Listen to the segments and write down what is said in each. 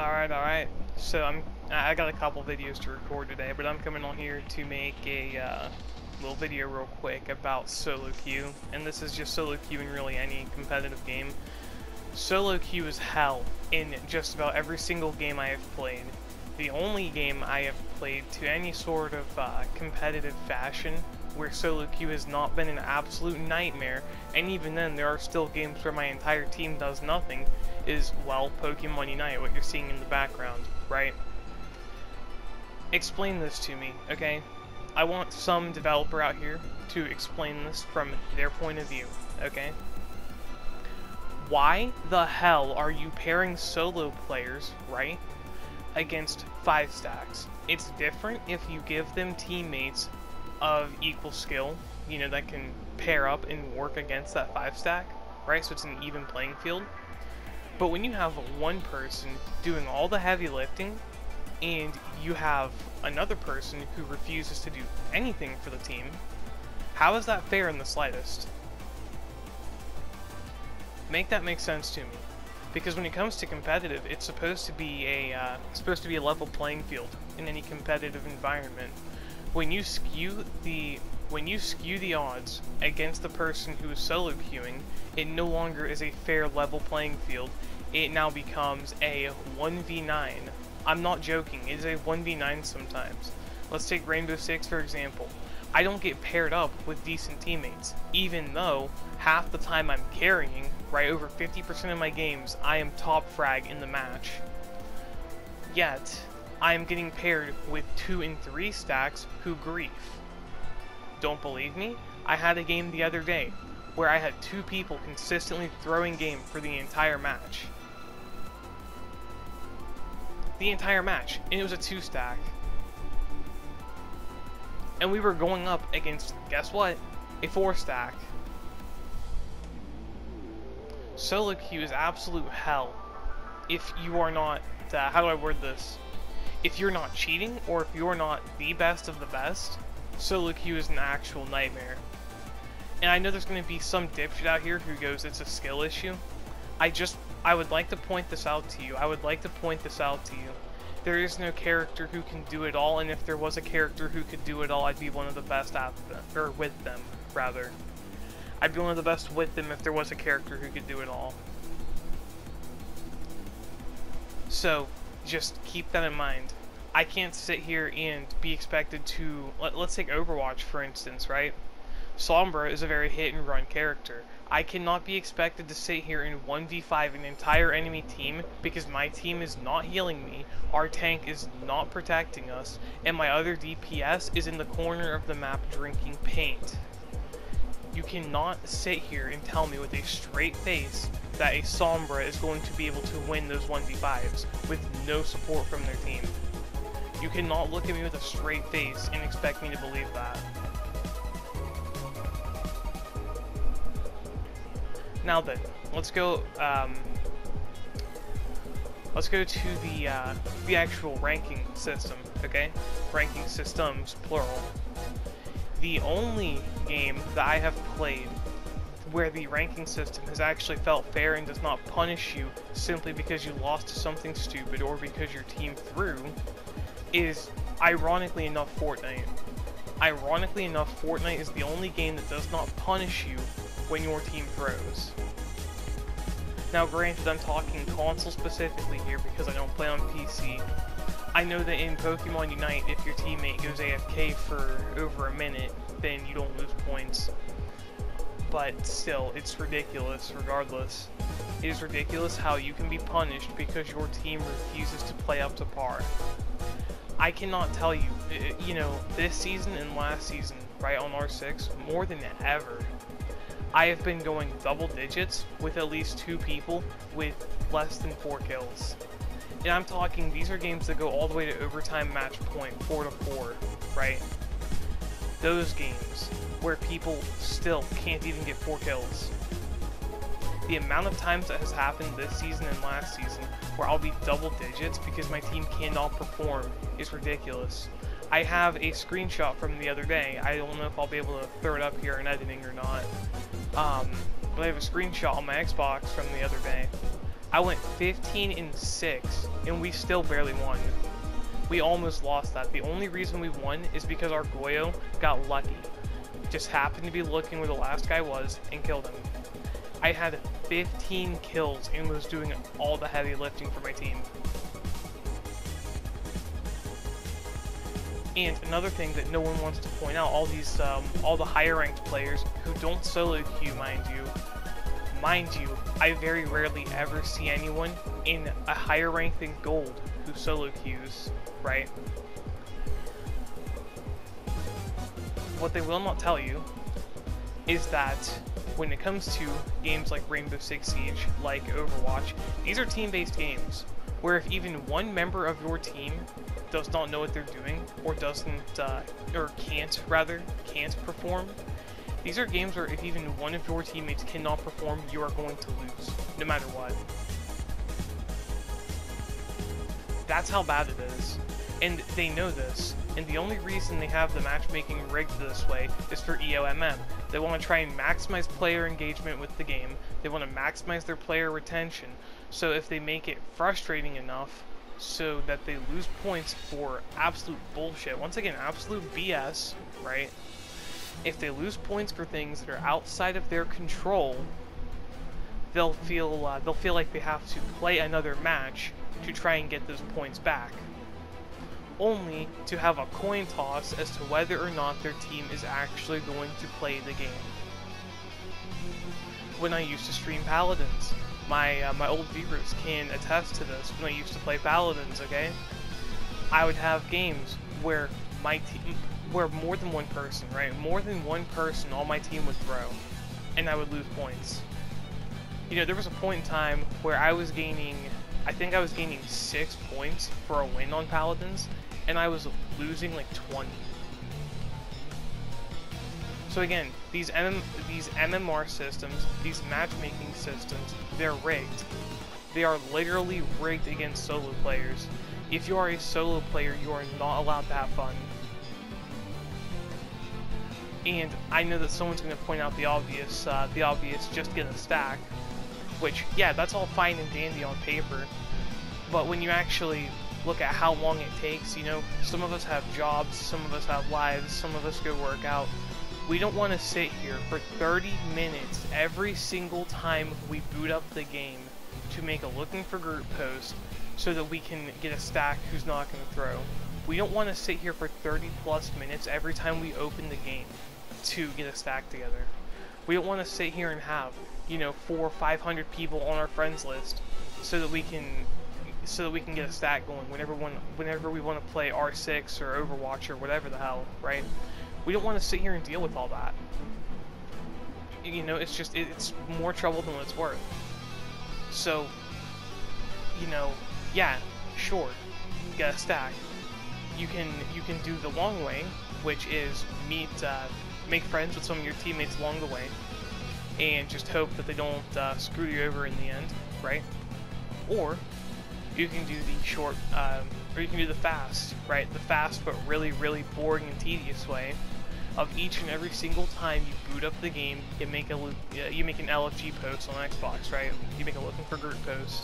Alright. So I got a couple videos to record today, but I'm coming on here to make a little video real quick about solo queue, and this is just solo queue in really any competitive game. Solo queue is hell in just about every single game I have played. The only game I have played to any sort of competitive fashion where solo queue has not been an absolute nightmare, and even then there are still games where my entire team does nothing, is, well, Pokemon Unite, what you're seeing in the background, right? Explain this to me, okay? I want some developer out here to explain this from their point of view, okay? Why the hell are you pairing solo players, right, against 5 stacks? It's different if you give them teammates of equal skill, you know, that can pair up and work against that 5 stack, right? So it's an even playing field. But when you have one person doing all the heavy lifting, and you have another person who refuses to do anything for the team, how is that fair in the slightest? Make that make sense to me. Because when it comes to competitive, it's supposed to be a level playing field in any competitive environment. When you skew the odds against the person who is solo queuing, it no longer is a fair level playing field. It now becomes a 1v9. I'm not joking, it is a 1v9 sometimes. Let's take Rainbow Six for example. I don't get paired up with decent teammates, even though half the time I'm carrying, right, over 50% of my games, I am top frag in the match. Yet, I am getting paired with 2 and 3 stacks who grief. Don't believe me? I had a game the other day where I had 2 people consistently throwing game for the entire match. The entire match, and it was a 2 stack. And we were going up against, guess what? A 4 stack. Solo queue is absolute hell if you are not, how do I word this? If you're not cheating, or if you're not the best of the best, solo queue is an actual nightmare. And I know there's going to be some dipshit out here who goes, it's a skill issue. I would like to point this out to you. There is no character who can do it all, and if there was a character who could do it all, I'd be one of the best at them, or with them, rather. I'd be one of the best with them if there was a character who could do it all. So, just keep that in mind. I can't sit here and be expected to, let's take Overwatch for instance, right? Sombra is a very hit and run character. I cannot be expected to sit here and 1v5 an entire enemy team because my team is not healing me, our tank is not protecting us, and my other DPS is in the corner of the map drinking paint. You cannot sit here and tell me with a straight face that a Sombra is going to be able to win those 1v5s with no support from their team. You cannot look at me with a straight face and expect me to believe that. Now then, let's go to the actual ranking system, okay? Ranking systems, plural. The only game that I have played where the ranking system has actually felt fair and does not punish you simply because you lost to something stupid or because your team threw is, ironically enough, Fortnite. Ironically enough, Fortnite is the only game that does not punish you when your team throws. Now granted, I'm talking console specifically here because I don't play on PC. I know that in Pokemon Unite, if your teammate goes AFK for over a minute, then you don't lose points. But still, it's ridiculous regardless. It is ridiculous how you can be punished because your team refuses to play up to par. I cannot tell you, you know, this season and last season, right, on R6, more than ever, I have been going double digits with at least 2 people with less than 4 kills. And I'm talking, these are games that go all the way to overtime match point, 4-4, right? Those games where people still can't even get 4 kills. The amount of times that has happened this season and last season where I'll be double digits because my team cannot perform is ridiculous. I have a screenshot from the other day. I don't know if I'll be able to throw it up here in editing or not. But I have a screenshot on my Xbox from the other day I went 15-6, and we still barely won. We almost lost that. The only reason we won is because our Goyo got lucky. Just happened to be looking where the last guy was and killed him. I had 15 kills and was doing all the heavy lifting for my team. And another thing that no one wants to point out, all the higher ranked players who don't solo queue, mind you, I very rarely ever see anyone in a higher rank than gold who solo queues, right? What they will not tell you is that when it comes to games like Rainbow Six Siege, like Overwatch, these are team-based games, where if even one member of your team does not know what they're doing, or can't perform, these are games where if even one of your teammates cannot perform, you are going to lose, no matter what. That's how bad it is, and they know this, and the only reason they have the matchmaking rigged this way is for EOMM. They want to try and maximize player engagement with the game, they want to maximize their player retention, so if they make it frustrating enough so that they lose points for absolute bullshit, once again, absolute BS, right? If they lose points for things that are outside of their control, they'll feel like they have to play another match to try and get those points back, only to have a coin toss as to whether or not their team is actually going to play the game. When I used to stream Paladins, my old viewers can attest to this. When I used to play Paladins, okay, I would have games where my team, where more than one person, right, more than one person on my team would throw, and I would lose points. You know, there was a point in time where I think I was gaining 6 points for a win on Paladins, and I was losing like 20. So again, these MMR systems, these matchmaking systems, they're rigged. They are literally rigged against solo players. If you are a solo player, you are not allowed to have fun. And I know that someone's going to point out the obvious, just get a stack, which, yeah, that's all fine and dandy on paper, but when you actually look at how long it takes, you know, some of us have jobs, some of us have lives, some of us go work out. We don't want to sit here for 30 minutes every single time we boot up the game to make a looking for group post so that we can get a stack who's not going to throw. We don't want to sit here for 30 plus minutes every time we open the game to get a stack together. We don't want to sit here and have, you know, 400 or 500 people on our friends list so that we can get a stack going whenever we want to play R6 or Overwatch or whatever the hell, right? We don't want to sit here and deal with all that. You know, it's just, it's more trouble than what it's worth. So, you know, yeah, sure, get a stack. You can do the long way, which is make friends with some of your teammates along the way, and just hope that they don't screw you over in the end, right? Or you can do the short, or you can do the fast, right? The fast but really, really boring and tedious way of each and every single time you boot up the game, you make an LFG post on Xbox, right? You make a looking for group post.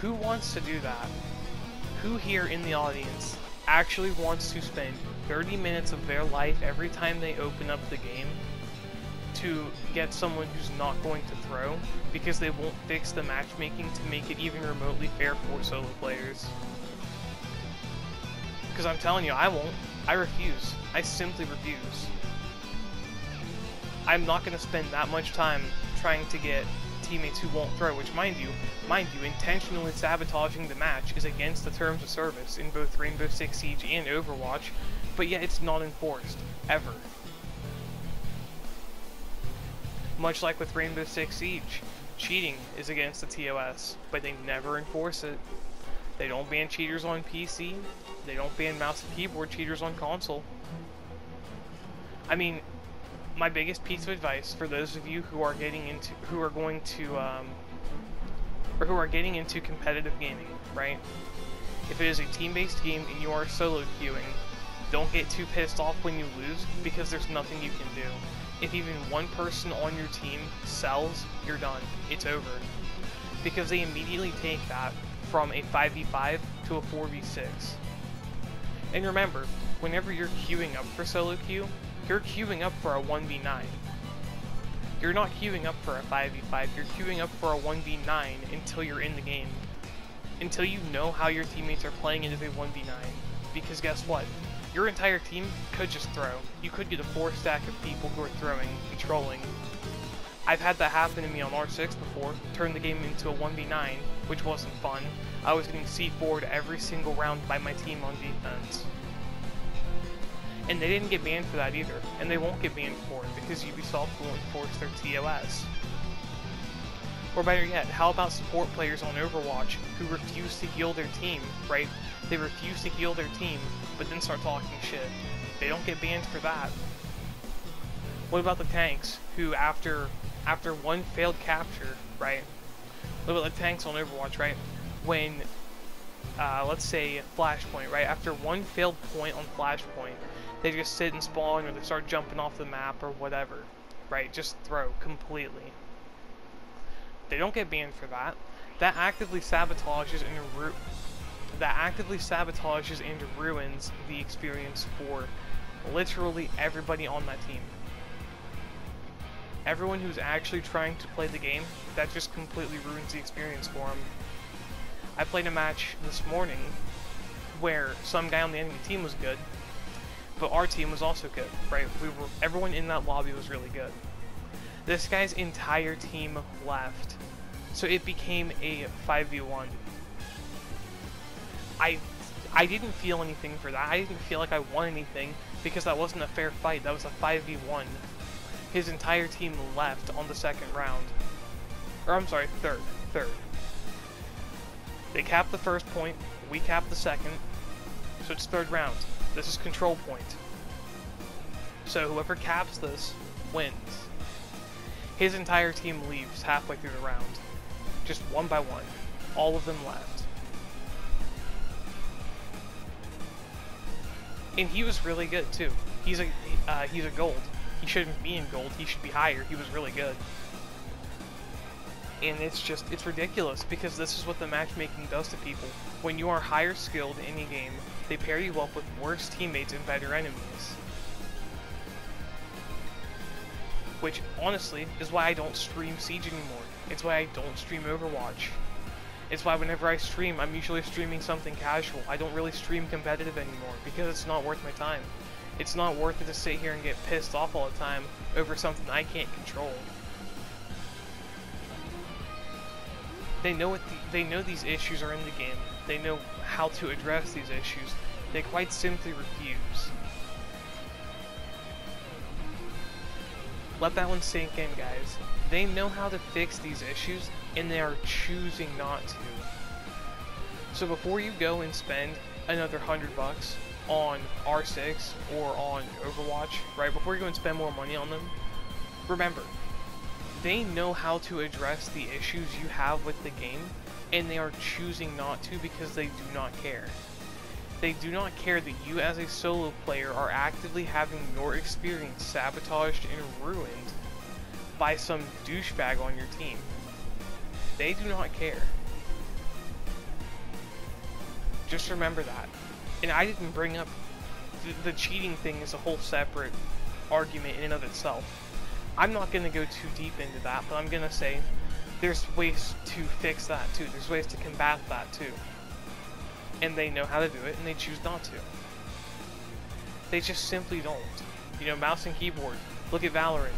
Who wants to do that? Who here in the audience actually wants to spend 30 minutes of their life every time they open up the game to get someone who's not going to throw because they won't fix the matchmaking to make it even remotely fair for solo players? Because I'm telling you, I won't. I refuse. I simply refuse. I'm not going to spend that much time trying to get teammates who won't throw, which mind you, intentionally sabotaging the match is against the terms of service in both Rainbow Six Siege and Overwatch, but yet it's not enforced, ever. Much like with Rainbow Six Siege, cheating is against the TOS, but they never enforce it. They don't ban cheaters on PC, they don't ban mouse and keyboard cheaters on console. I mean, my biggest piece of advice for those of you who are getting into, who are getting into competitive gaming, right? If it is a team-based game and you are solo queuing, don't get too pissed off when you lose, because there's nothing you can do. if even one person on your team sells, you're done. It's over. Because they immediately take that from a 5v5 to a 4v6. And remember, whenever you're queuing up for solo queue, you're queuing up for a 1v9. You're not queuing up for a 5v5, you're queuing up for a 1v9 until you're in the game. Until you know how your teammates are playing into a 1v9. Because guess what? Your entire team could just throw. You could get a 4-stack of people who are throwing and trolling. I've had that happen to me on R6 before, turned the game into a 1v9, which wasn't fun. I was getting C4'd every single round by my team on defense. And they didn't get banned for that either, and they won't get banned for it because Ubisoft will enforce their TOS. Or better yet, how about support players on Overwatch who refuse to heal their team, right? They refuse to heal their team, but then start talking shit. They don't get banned for that. What about the tanks who after one failed capture, right? What about the tanks on Overwatch, right? When, let's say Flashpoint, right? After one failed point on Flashpoint, they just sit and spawn or they start jumping off the map or whatever, right? Just throw completely. They don't get banned for that. That actively sabotages and ruins the experience for literally everybody on that team. Everyone who's actually trying to play the game, that just completely ruins the experience for them. I played a match this morning where some guy on the enemy team was good, but our team was also good, right? Everyone in that lobby was really good. This guy's entire team left, so it became a 5v1. I didn't feel anything for that. I didn't feel like I won anything because that wasn't a fair fight. That was a 5v1. His entire team left on the second round. Or I'm sorry, third. They capped the first point, we capped the second, so it's third round. This is control point. So whoever caps this wins. His entire team leaves halfway through the round. Just one by one. All of them left. And he was really good too. He's a gold. He shouldn't be in gold. He should be higher. He was really good. And it's ridiculous because this is what the matchmaking does to people. When you are higher skilled in any game, they pair you up with worse teammates and better enemies. Which, honestly, is why I don't stream Siege anymore. It's why I don't stream Overwatch. It's why whenever I stream, I'm usually streaming something casual. I don't really stream competitive anymore because it's not worth my time. It's not worth it to sit here and get pissed off all the time over something I can't control. They know they know these issues are in the game. They know how to address these issues. They quite simply refuse. Let that one sink in, guys. They know how to fix these issues, and they are choosing not to. So before you go and spend another $100 on R6 or on Overwatch, right? Before you go and spend more money on them, remember, they know how to address the issues you have with the game, and they are choosing not to because they do not care. They do not care that you as a solo player are actively having your experience sabotaged and ruined by some douchebag on your team. They do not care. Just remember that. And I didn't bring up the cheating thing is a whole separate argument in and of itself. I'm not going to go too deep into that, but I'm going to say there's ways to fix that too. There's ways to combat that too. And they know how to do it, and they choose not to. They just simply don't. You know, mouse and keyboard. Look at Valorant.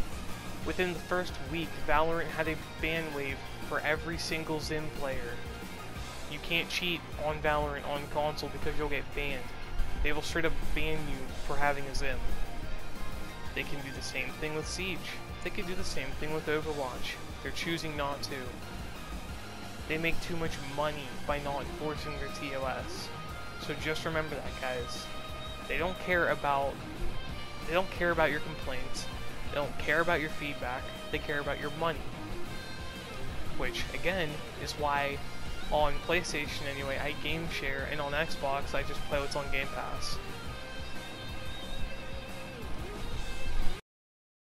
Within the first week, Valorant had a ban wave for every single Zim player. You can't cheat on Valorant on console because you'll get banned. They will straight up ban you for having a Zim. They can do the same thing with Siege. They can do the same thing with Overwatch. They're choosing not to. They make too much money by not enforcing their TOS. So just remember that, guys. They don't care about your complaints. They don't care about your feedback. They care about your money. Which, again, is why on PlayStation anyway, I game share, and on Xbox, I just play what's on Game Pass.